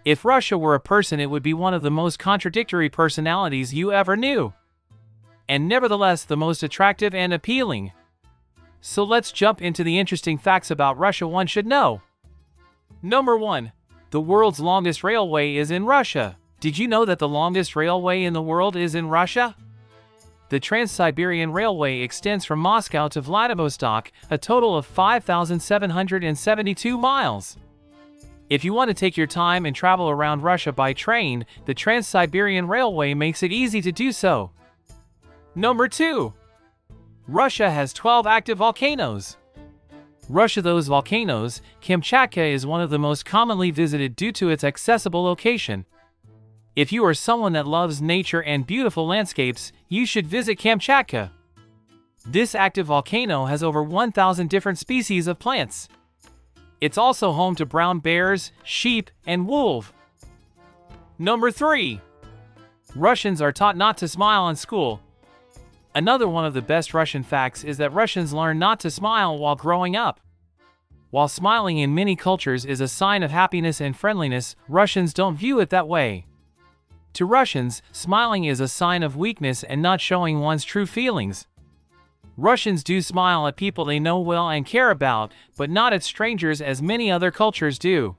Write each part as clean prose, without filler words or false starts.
If Russia were a person, it would be one of the most contradictory personalities you ever knew, and nevertheless the most attractive and appealing. So let's jump into the interesting facts about Russia one should know. Number 1. The world's longest railway is in Russia. Did you know that the longest railway in the world is in Russia? The Trans-Siberian Railway extends from Moscow to Vladivostok, a total of 5,772 miles. If you want to take your time and travel around Russia by train, the Trans-Siberian Railway makes it easy to do so. Number 2. Russia has 12 active volcanoes. Those volcanoes, Kamchatka is one of the most commonly visited due to its accessible location. If you are someone that loves nature and beautiful landscapes, you should visit Kamchatka. This active volcano has over 1,000 different species of plants. It's also home to brown bears, sheep, and wolves. Number 3. Russians are taught not to smile in school. Another one of the best Russian facts is that Russians learn not to smile while growing up. While smiling in many cultures is a sign of happiness and friendliness, Russians don't view it that way. To Russians, smiling is a sign of weakness and not showing one's true feelings. Russians do smile at people they know well and care about, but not at strangers as many other cultures do.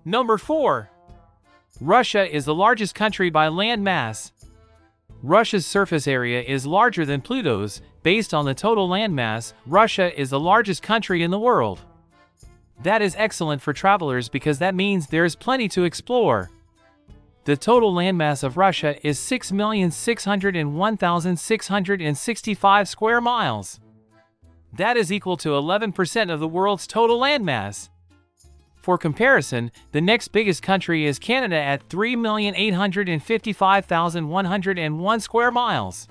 Number 4. Russia is the largest country by land mass. Russia's surface area is larger than Pluto's. Based on the total landmass, Russia is the largest country in the world. That is excellent for travelers because that means there is plenty to explore. The total landmass of Russia is 6,601,665 square miles. That is equal to 11% of the world's total landmass. For comparison, the next biggest country is Canada at 3,855,101 square miles.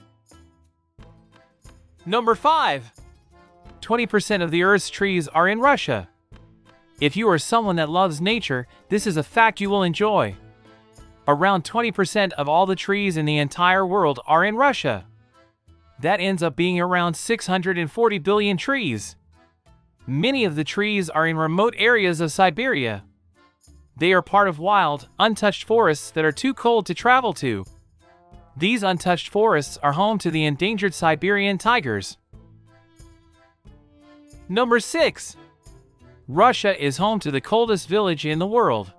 Number 5. 20% of the Earth's trees are in Russia. If you are someone that loves nature, this is a fact you will enjoy. Around 20% of all the trees in the entire world are in Russia. That ends up being around 640 billion trees. Many of the trees are in remote areas of Siberia. They are part of wild, untouched forests that are too cold to travel to. These untouched forests are home to the endangered Siberian tigers. Number 6. Russia is home to the coldest village in the world.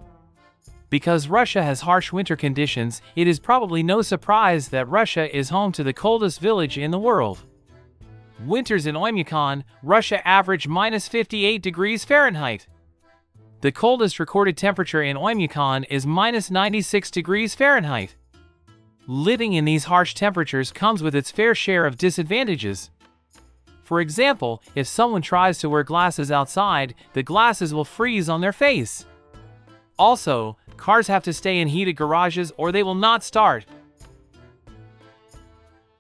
Because Russia has harsh winter conditions, it is probably no surprise that Russia is home to the coldest village in the world. Winters in Oymyakon, Russia average -58 degrees Fahrenheit. The coldest recorded temperature in Oymyakon is -96 degrees Fahrenheit. Living in these harsh temperatures comes with its fair share of disadvantages. For example, if someone tries to wear glasses outside, the glasses will freeze on their face. Also, cars have to stay in heated garages or they will not start.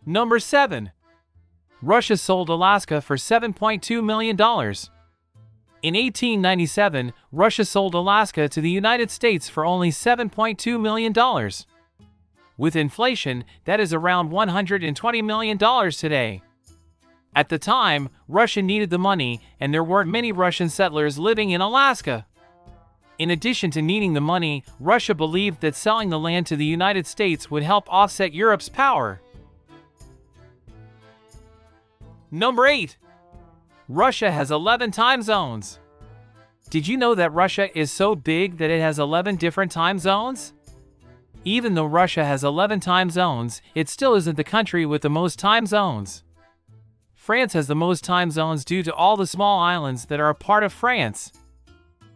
Number 7. Russia sold Alaska for $7.2 million. In 1897, Russia sold Alaska to the United States for only $7.2 million. With inflation, that is around $120 million today. At the time, Russia needed the money, and there weren't many Russian settlers living in Alaska. In addition to needing the money, Russia believed that selling the land to the United States would help offset Europe's power. Number 8. Russia has 11 time zones. Did you know that Russia is so big that it has 11 different time zones? Even though Russia has 11 time zones, it still isn't the country with the most time zones. France has the most time zones due to all the small islands that are a part of France.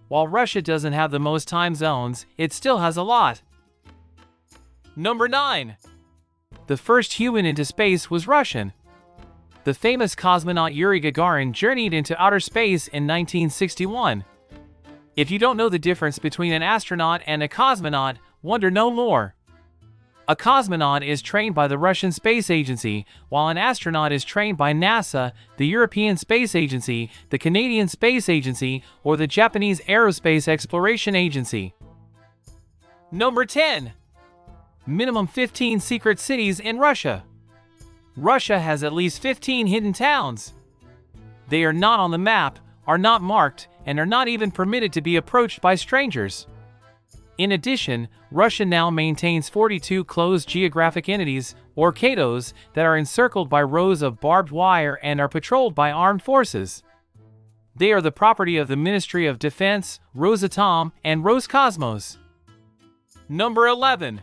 While Russia doesn't have the most time zones, it still has a lot. Number 9. The first human into space was Russian. The famous cosmonaut Yuri Gagarin journeyed into outer space in 1961. If you don't know the difference between an astronaut and a cosmonaut, wonder no more. A cosmonaut is trained by the Russian Space Agency, while an astronaut is trained by NASA, the European Space Agency, the Canadian Space Agency, or the Japanese Aerospace Exploration Agency. Number 10. Minimum 15 secret cities in Russia. Russia has at least 15 hidden towns. They are not on the map, are not marked, and are not even permitted to be approached by strangers. In addition, Russia now maintains 42 closed geographic entities, or coldest, that are encircled by rows of barbed wire and are patrolled by armed forces. They are the property of the Ministry of Defense, Rosatom, and Roscosmos. Number 11.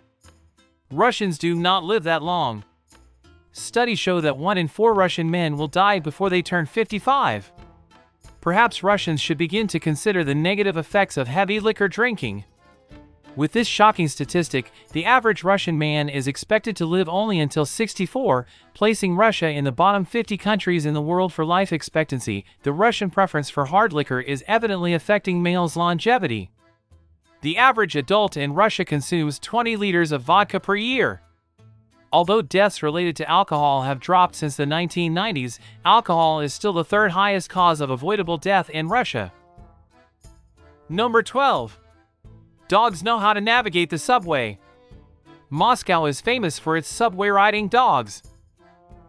Russians do not live that long. Studies show that 1 in 4 Russian men will die before they turn 55. Perhaps Russians should begin to consider the negative effects of heavy liquor drinking. With this shocking statistic, the average Russian man is expected to live only until 64, placing Russia in the bottom 50 countries in the world for life expectancy. The Russian preference for hard liquor is evidently affecting males' longevity. The average adult in Russia consumes 20 liters of vodka per year. Although deaths related to alcohol have dropped since the 1990s, alcohol is still the 3rd highest cause of avoidable death in Russia. Number 12. Dogs know how to navigate the subway. Moscow is famous for its subway riding dogs.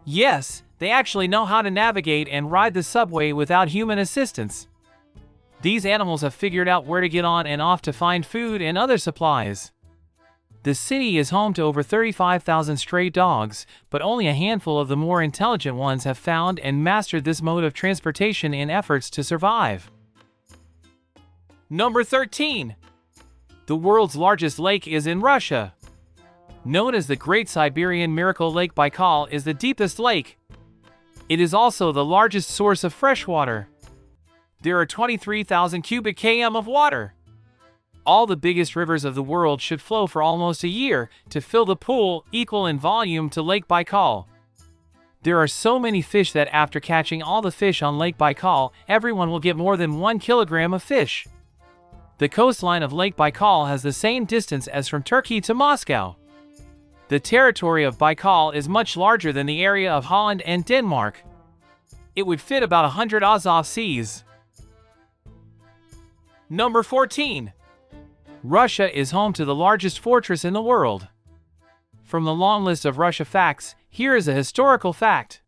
Yes, they actually know how to navigate and ride the subway without human assistance. These animals have figured out where to get on and off to find food and other supplies. The city is home to over 35,000 stray dogs, but only a handful of the more intelligent ones have found and mastered this mode of transportation in efforts to survive. Number 13. The world's largest lake is in Russia. Known as the Great Siberian Miracle, Lake Baikal is the deepest lake. It is also the largest source of fresh water. There are 23,000 cubic km of water. All the biggest rivers of the world should flow for almost a year to fill the pool, equal in volume to Lake Baikal. There are so many fish that after catching all the fish on Lake Baikal, everyone will get more than 1 kilogram of fish. The coastline of Lake Baikal has the same distance as from Turkey to Moscow. The territory of Baikal is much larger than the area of Holland and Denmark. It would fit about 100 Azov Seas. Number 14. Russia is home to the largest fortress in the world. From the long list of Russia facts, here is a historical fact.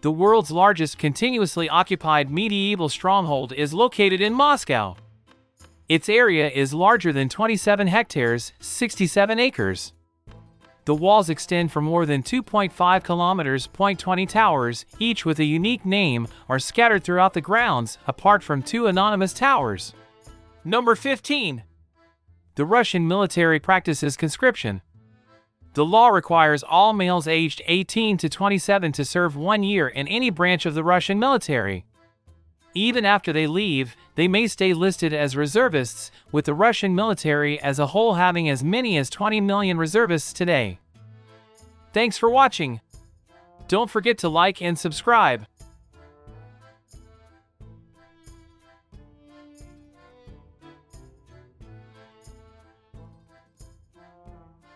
The world's largest continuously occupied medieval stronghold is located in Moscow. Its area is larger than 27 hectares, 67 acres. The walls extend for more than 2.5 kilometers. 20 towers, each with a unique name, are scattered throughout the grounds, apart from 2 anonymous towers. Number 15. The Russian military practices conscription. The law requires all males aged 18 to 27 to serve 1 year in any branch of the Russian military. Even after they leave, they may stay listed as reservists, with the Russian military as a whole having as many as 20 million reservists today. Thanks for watching. Don't forget to like and subscribe.